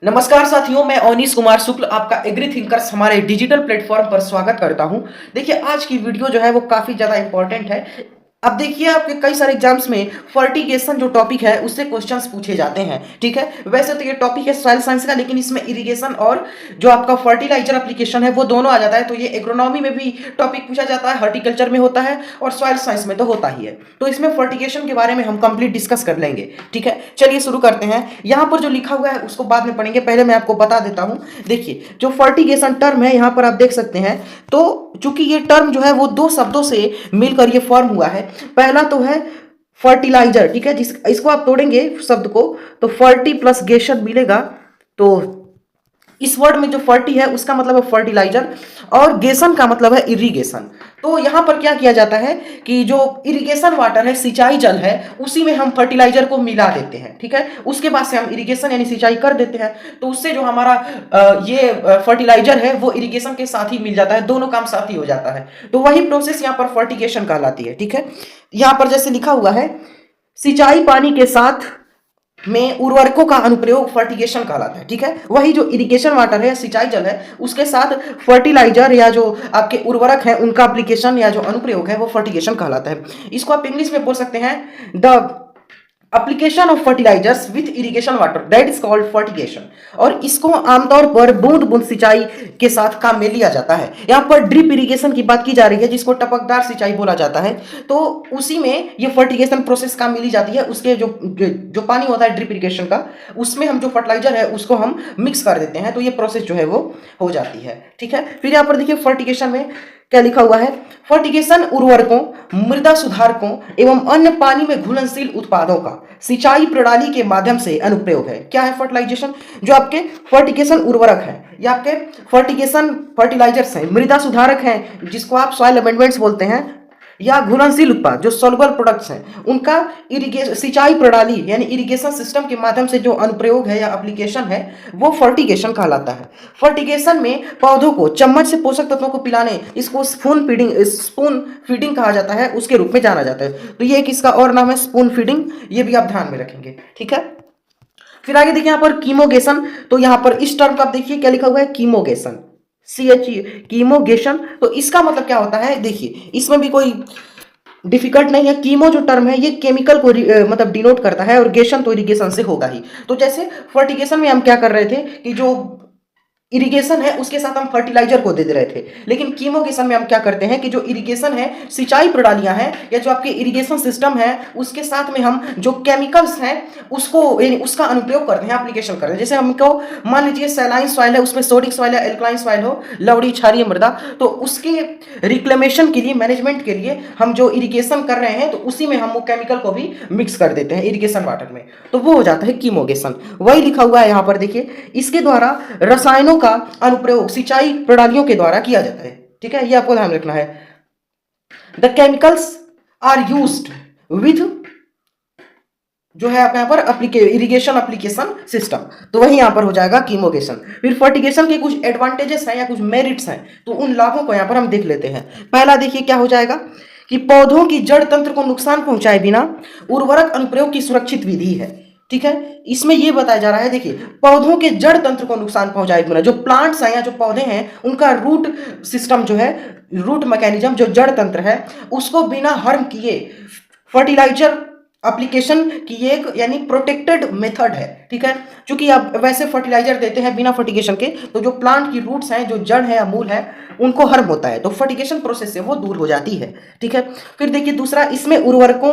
नमस्कार साथियों, मैं अवनीश कुमार शुक्ल आपका एग्री थिंकर्स हमारे डिजिटल प्लेटफॉर्म पर स्वागत करता हूं। देखिए, आज की वीडियो जो है वो काफ़ी ज़्यादा इंपॉर्टेंट है। अब देखिए, आपके कई सारे एग्जाम्स में फर्टिगेशन जो टॉपिक है उससे क्वेश्चंस पूछे जाते हैं। ठीक है, वैसे तो ये टॉपिक है सॉइल साइंस का, लेकिन इसमें इरिगेशन और जो आपका फर्टिलाइजर एप्लीकेशन है वो दोनों आ जाता है। तो ये एग्रोनॉमी में भी टॉपिक पूछा जाता है, हॉर्टिकल्चर में होता है और सॉइल साइंस में तो होता ही है। तो इसमें फर्टिगेशन के बारे में हम कंप्लीट डिस्कस कर लेंगे। ठीक है, चलिए शुरू करते हैं। यहाँ पर जो लिखा हुआ है उसको बाद में पढ़ेंगे, पहले मैं आपको बता देता हूँ। देखिए, जो फर्टिगेशन टर्म है यहाँ पर आप देख सकते हैं। तो चूंकि ये टर्म जो है वो दो शब्दों से मिलकर ये फॉर्म हुआ है। पहला तो है फर्टिलाइजर, ठीक है, जिस इसको आप तोड़ेंगे शब्द को तो फर्टी प्लस गेशन मिलेगा। तो इस वर्ड में जो फर्टी है उसका मतलब है फर्टिलाइजर और गेसन का मतलब है इरिगेशन। तो यहां पर क्या किया जाता है कि जो इरिगेशन वाटर है, सिंचाई जल है, उसी में हम फर्टिलाइजर को मिला देते हैं। ठीक है, उसके बाद से हम इरिगेशन यानी सिंचाई कर देते हैं। तो उससे जो हमारा ये फर्टिलाइजर है वो इरिगेशन के साथ ही मिल जाता है, दोनों काम साथ ही हो जाता है। तो वही प्रोसेस यहाँ पर फर्टिगेशन कहलाती है। ठीक है, यहाँ पर जैसे लिखा हुआ है, सिंचाई पानी के साथ में उर्वरकों का अनुप्रयोग फर्टिगेशन कहलाता है। ठीक है, वही जो इरिगेशन वाटर है या सिंचाई जल है उसके साथ फर्टिलाइजर या जो आपके उर्वरक है उनका एप्लीकेशन या जो अनुप्रयोग है वो फर्टिगेशन कहलाता है। इसको आप इंग्लिश में बोल सकते हैं, the application of fertilisers with irrigation water that is called fertigation. और इसको आमतौर पर बूंद बूंद सिंचाई के साथ काम में लिया जाता है। यहाँ पर ड्रिप इरिगेशन की बात की जा रही है, जिसको टपकदार सिंचाई बोला जाता है। तो उसी में ये फर्टिगेशन प्रोसेस काम में ली जाती है। उसके जो पानी होता है ड्रिप इरिगेशन का, उसमें हम जो फर्टिलाइजर है उसको हम मिक्स कर देते हैं। तो ये प्रोसेस जो है वो हो जाती है। ठीक है, फिर यहाँ पर देखिए फर्टिगेशन में क्या लिखा हुआ है, फर्टिगेशन उर्वरकों, मृदा सुधारकों एवं अन्य पानी में घुलनशील उत्पादों का सिंचाई प्रणाली के माध्यम से अनुप्रयोग है। क्या है फर्टिलाइजेशन? जो आपके फर्टिगेशन उर्वरक है या आपके फर्टिगेशन फर्टिलाइजर्स हैं, मृदा सुधारक हैं जिसको आप सॉइल अमेंडमेंट्स बोलते हैं, या घुलनशील उत्पाद जो सॉल्युबल प्रोडक्ट्स हैं, उनका इरिगेशन सिंचाई प्रणाली यानी इरिगेशन सिस्टम के माध्यम से जो अनुप्रयोग है या एप्लीकेशन है वो फर्टिगेशन कहलाता है। फर्टिगेशन में पौधों को चम्मच से पोषक तत्वों को पिलाने, इसको स्पून फीडिंग कहा जाता है, उसके रूप में जाना जाता है। तो ये एक इसका और नाम है स्पून फीडिंग, ये भी आप ध्यान में रखेंगे। ठीक है, फिर आगे देखिए यहाँ पर कीमोगेशन। तो यहाँ पर इस टर्म का आप देखिए क्या लिखा हुआ है, कीमोगेशन, CHE, कीमोगेशन। तो इसका मतलब क्या होता है, देखिए इसमें भी कोई डिफिकल्ट नहीं है। कीमो जो टर्म है ये केमिकल को मतलब डिनोट करता है और गेशन तो इरिगेशन से होगा ही। तो जैसे फर्टिगेशन में हम क्या कर रहे थे कि जो इरिगेशन है उसके साथ हम फर्टिलाइजर को दे दे रहे थे, लेकिन कीमोगेशन में हम क्या करते हैं कि जो इरिगेशन है, सिंचाई प्रणालियां हैं या जो आपके इरिगेशन सिस्टम है उसके साथ में हम जो केमिकल्स हैं उसको यानी उसका अनुप्रयोग करते हैं, एप्लीकेशन करते हैं। जैसे हमको मान लीजिए सैलाइन सॉइल है, उसमें सोडिक सॉइल है, एल्कलाइन सॉइल हो, लवड़ी क्षारीय मृदा, तो उसके रिक्लेमेशन के लिए, मैनेजमेंट के लिए हम जो इरिगेशन कर रहे हैं तो उसी में हम वो केमिकल को भी मिक्स कर देते हैं इरिगेशन वाटर में, तो वो हो जाता है कीमोगेशन। वही लिखा हुआ है यहाँ पर देखिए, इसके द्वारा रसायनों का अनुप्रयोग सिंचाई प्रणालियों के द्वारा किया जाता है। ठीक है, ये आपको ध्यान रखना है। The chemicals are used with जो है आप यहाँ पर इरिगेशन एप्लीकेशन सिस्टम, तो वही यहाँ पर हो जाएगा कीमोगेशन। फिर फर्टिगेशन के कुछ एडवांटेजेस हैं या कुछ मेरिट्स हैं, तो उन लाभों को यहाँ पर हम देख लेते हैं। पहला देखिए क्या हो जाएगा कि पौधों की जड़ तंत्र को नुकसान पहुंचाए बिना उर्वरक अनुप्रयोग की सुरक्षित विधि है। ठीक है, इसमें यह बताया जा रहा है, देखिए पौधों के जड़ तंत्र को नुकसान पहुंचाए बिना, जो प्लांट्स हैं या जो पौधे हैं उनका रूट सिस्टम जो है, रूट मैकेनिज्म जो जड़ तंत्र है, उसको बिना हार्म किए फर्टिलाइजर एप्लीकेशन की एक यानी प्रोटेक्टेड मेथड है। ठीक है, क्योंकि आप वैसे फर्टिलाइजर देते हैं बिना फर्टिगेशन के तो जो प्लांट की रूट्स हैं, जो जड़ है या मूल है, उनको हार्म होता है, तो फर्टिगेशन प्रोसेस से वो दूर हो जाती है। ठीक है, फिर देखिए दूसरा, इसमें उर्वरकों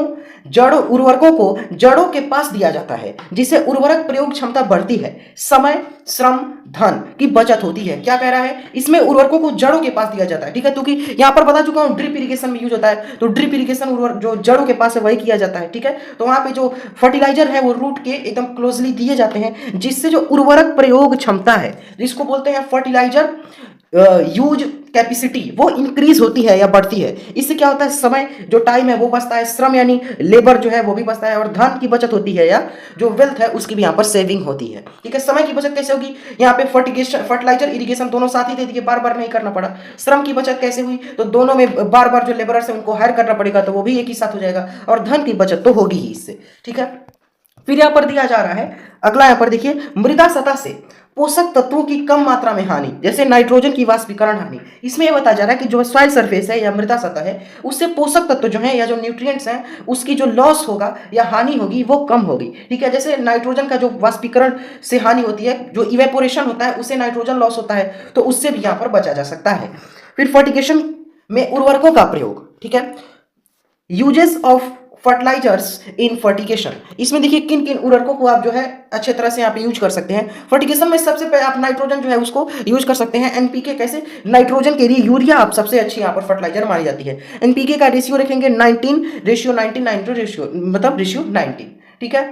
को जड़ों के पास दिया जाता है, जिससे उर्वरक प्रयोग क्षमता बढ़ती है, समय श्रम धन की बचत होती है। क्या कह रहा है, इसमें उर्वरकों को जड़ों के पास दिया जाता है। ठीक है, क्योंकि यहां पर बता चुका हूं ड्रिप इरिगेशन में यूज होता है, तो ड्रिप इरिगेशन उर्वरक जो जड़ों के पास है वही किया जाता है। ठीक है, तो वहां पे जो फर्टिलाइजर है वो रूट के एकदम क्लोजली दिए जाते हैं, जिससे जो उर्वरक प्रयोग क्षमता है, जिसको बोलते हैं फर्टिलाइजर यूज कैपेसिटी, वो इंक्रीज होती है या बढ़ती है। इससे क्या होता है, समय जो टाइम है वो बचता है, श्रम यानी लेबर जो है वो भी बचता है, और धन की बचत होती है या जो वेल्थ है उसकी भी यहाँ पर सेविंग होती है। ठीक है, समय की बचत कैसे होगी, यहाँ पे फर्टिलाइजर इरिगेशन दोनों साथ ही दे दिए, बार बार नहीं करना पड़ा। श्रम की बचत कैसे हुई, तो दोनों में बार बार जो लेबरर्स है उनको हायर करना पड़ेगा, तो वो भी एक ही साथ हो जाएगा, और धन की बचत तो होगी ही इससे। ठीक है, फिर यहाँ पर दिया जा रहा है अगला, यहाँ पर देखिए मृदा सतह से पोषक तत्वों की कम मात्रा में हानि, जैसे नाइट्रोजन की वाष्पीकरण हानि। इसमें यह बताया जा रहा है कि जो सॉइल सरफेस है या मृदा सतह है उससे पोषक तत्व जो है या जो न्यूट्रिएंट्स हैं उसकी जो लॉस होगा या हानि होगी वो कम होगी। ठीक है, जैसे नाइट्रोजन का जो वाष्पीकरण से हानि होती है, जो इवेपोरेशन होता है उससे नाइट्रोजन लॉस होता है, तो उससे भी यहाँ पर बचा जा सकता है। फिर फर्टिगेशन में उर्वरकों का प्रयोग, ठीक है, uses of fertilisers in fertigation. इसमें देखिए किन किन उर्वरकों को आप जो है अच्छे तरह से यहाँ पे यूज कर सकते हैं। फर्टिगेशन में सबसे पहले आप नाइट्रोजन जो है उसको यूज कर सकते हैं। एनपीके कैसे, नाइट्रोजन के लिए यूरिया आप सबसे अच्छी यहाँ पर फर्टिलाइजर मानी जाती है। एनपीके का रेशियो रखेंगे 19:19 रेशियो, मतलब रेशियो 19, ठीक है।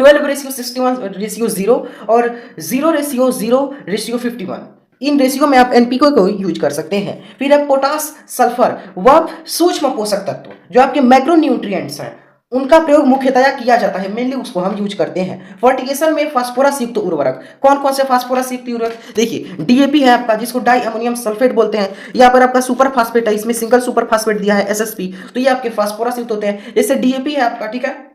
12:61 रेशियो 0 और 0:0:51, इन रेशियो में आप एनपीके को यूज कर सकते हैं। फिर है पोटास सल्फर व सूक्ष्म पोषक तत्व, जो आपके मैक्रो न्यूट्रिएंट्स हैं उनका प्रयोग मुख्यतया किया जाता है, मेनली उसको हम यूज करते हैं। फर्टिगेशन में फास्फोरस युक्त उर्वरक, कौन कौन से फास्फोरस युक्त उर्वरक, देखिए डीएपी है आपका जिसको डाई अमोनियम सल्फेट बोलते हैं, यहाँ पर आपका सुपर फास्फेट है, इसमें सिंगल सुपर फास्फेट दिया है एसएसपी, तो ये आपके फास्फोरस युक्त होते हैं। जैसे डीएपी है आपका, ठीक है,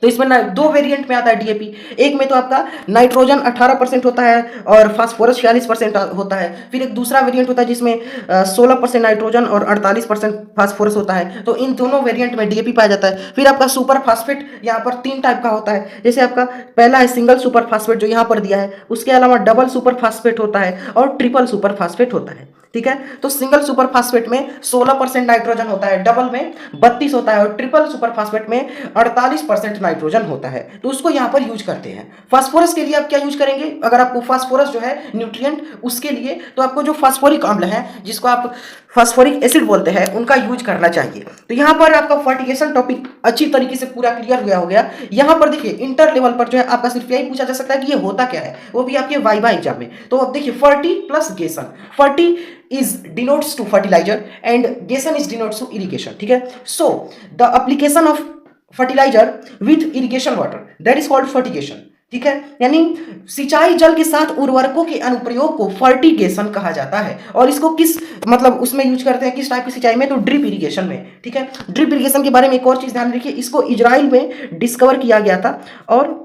तो इसमें दो वेरिएंट में आता है डीएपी। एक में तो आपका नाइट्रोजन 18% होता है और फास्फोरस 46% होता है। फिर एक दूसरा वेरिएंट होता है जिसमें 16% नाइट्रोजन और 48% फास्फोरस होता है। तो इन दोनों वेरिएंट में डीएपी पाया जाता है। फिर आपका सुपर फास्फेट यहाँ पर 3 टाइप का होता है, जैसे आपका पहला है सिंगल सुपर फास्फेट जो यहाँ पर दिया है, उसके अलावा डबल सुपर फास्फेट होता है और ट्रिपल सुपर फास्फेट होता है। ठीक है, तो सिंगल सुपर फास्फेट में 16% नाइट्रोजन होता है, डबल में 32 होता है और ट्रिपल सुपर फास्फेट में 48% नाइट्रोजन होता है, तो उसको यहाँ पर यूज करते हैं। फास्फोरस के लिए आप क्या यूज करेंगे, अगर आपको फास्फोरस जो है न्यूट्रिएंट उसके लिए, तो आपको जो फास्फोरिक अम्ल है जिसको आप फास्फोरिक एसिड बोलते हैं उनका यूज करना चाहिए। तो यहाँ पर आपका फर्टिगेशन टॉपिक अच्छी तरीके से पूरा क्लियर हो गया। यहाँ पर देखिए इंटर लेवल पर जो है आपका सिर्फ यही पूछा जा सकता है कि ये होता क्या है, वो भी आपके वाइवा एग्जाम में। तो अब देखिए forty plus gestation, forty is denotes to fertilizer and geson is denotes to irrigation, ठीक है। so the application of fertilizer with irrigation water that is called fertigation, ठीक है, यानी सिंचाई जल के साथ उर्वरकों के अनुप्रयोग को फर्टिगेशन कहा जाता है। और इसको किस मतलब उसमें यूज करते हैं, किस टाइप की सिंचाई में, तो ड्रिप इरिगेशन में, ठीक है। ड्रिप इरिगेशन के बारे में एक और चीज ध्यान रखिए, इसको इजराइल में डिस्कवर किया गया था और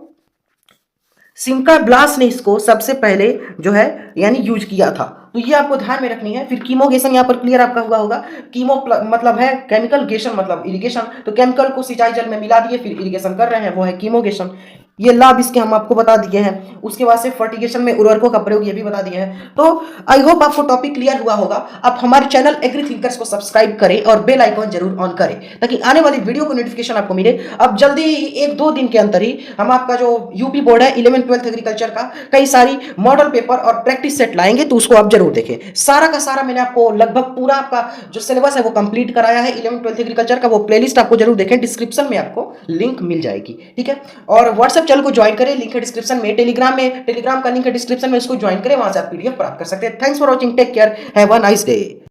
सिमका ब्लास ने इसको सबसे पहले जो है यानी यूज किया था, तो ये आपको ध्यान में रखनी है। फिर कीमोगेशन यहाँ पर क्लियर आपका हुआ होगा, कीमो मतलब है केमिकल गेशन मतलब इरिगेशन, तो केमिकल को सिंचाई जल में मिला दिए फिर इरिगेशन कर रहे हैं, वो है कीमोगेशन। ये लाभ इसके हम आपको बता दिए हैं। उसके बाद से फर्टिगेशन में उर्वरकों का प्रयोग ये भी बता दिए हैं। तो आई होप आपको टॉपिक क्लियर हुआ होगा। आप हमारे चैनल एग्री थिंकर्स को सब्सक्राइब करें और बेल आइकॉन जरूर ऑन करें ताकि आने वाली वीडियो को नोटिफिकेशन आपको मिले। अब जल्दी ही 1-2 दिन के अंदर ही हम आपका जो यूपी बोर्ड है 11th-12th एग्रीकल्चर का कई सारी मॉडल पेपर और प्रैक्टिस सेट लाएंगे, तो उसको आप जरूर देखें। सारा का सारा मैंने आपको लगभग पूरा आपका जो सिलेबस है वो कंप्लीट कराया है 11th-12th एग्रीकल्चर का, वो प्लेलिस्ट आपको जरूर देखें, डिस्क्रिप्शन में आपको लिंक मिल जाएगी, ठीक है। और व्हाट्सएप चैनल को ज्वाइन करें, लिंक है डिस्क्रिप्शन में। टेलीग्राम का लिंक है डिस्क्रिप्शन में, उसको ज्वाइन करें, वहां से आप पीडीएफ प्राप्त कर सकते हैं। Thanks for watching, take care, have a nice day.